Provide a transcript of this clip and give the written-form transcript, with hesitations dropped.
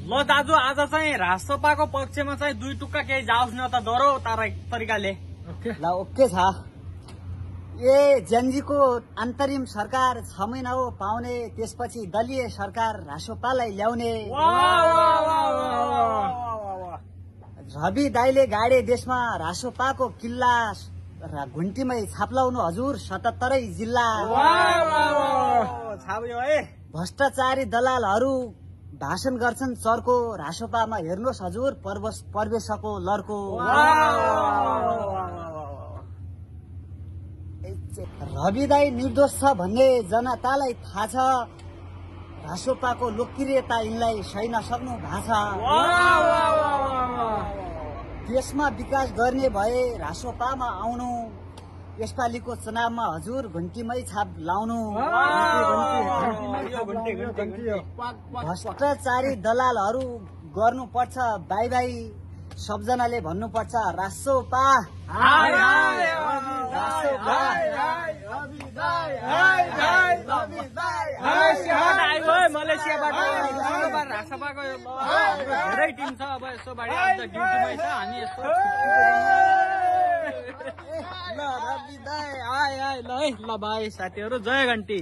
ल दाजु आज चाहिँ राष्ट्रपाको पक्षमा चाहिँ 2 टुक्का केही जाओस् न त डरो तरिकाले। ल ओके छ। ए जेनजीको अन्तरिम सरकार 6 महिना हो पाउने, त्यसपछि दलीय सरकार रासोपालाई ल्याउने। रवि दाइले गाडे देशमा रासोपाको किल्ला, घुन्टीमै छाप्लाउनु हजुर 77 जिल्ला। भ्रष्टाचारी दलालहरू भाषण गर्छन् चर्को, रासोपामा हेर्नुहोस् हजुर प्रवेशको लर्को। रवि दाइ निर्दोष छ भन्ने जनतालाई थाहा छ, रासोपाको लोकप्रियता यिनलाई सही नसक्नु भएको छ। देशमा विकास गर्ने भए रासोपामा आउनु, यसपालिको चुनावमा हजुर घुन्टीमै छाप लाउनु। भ्रष्टाचारी दलालहरू गर्नुपर्छ बाई बाई, सबजनाले भन्नुपर्छ रासोपा। मलेसियाबाट राष्ट्रपाको धेरै टिम छ, अब यसो बाढी ड्युटीमै छ हामी यस्तो। ल रवि दाइ आए ल है, ल भाइ साथीहरू जय घन्टी।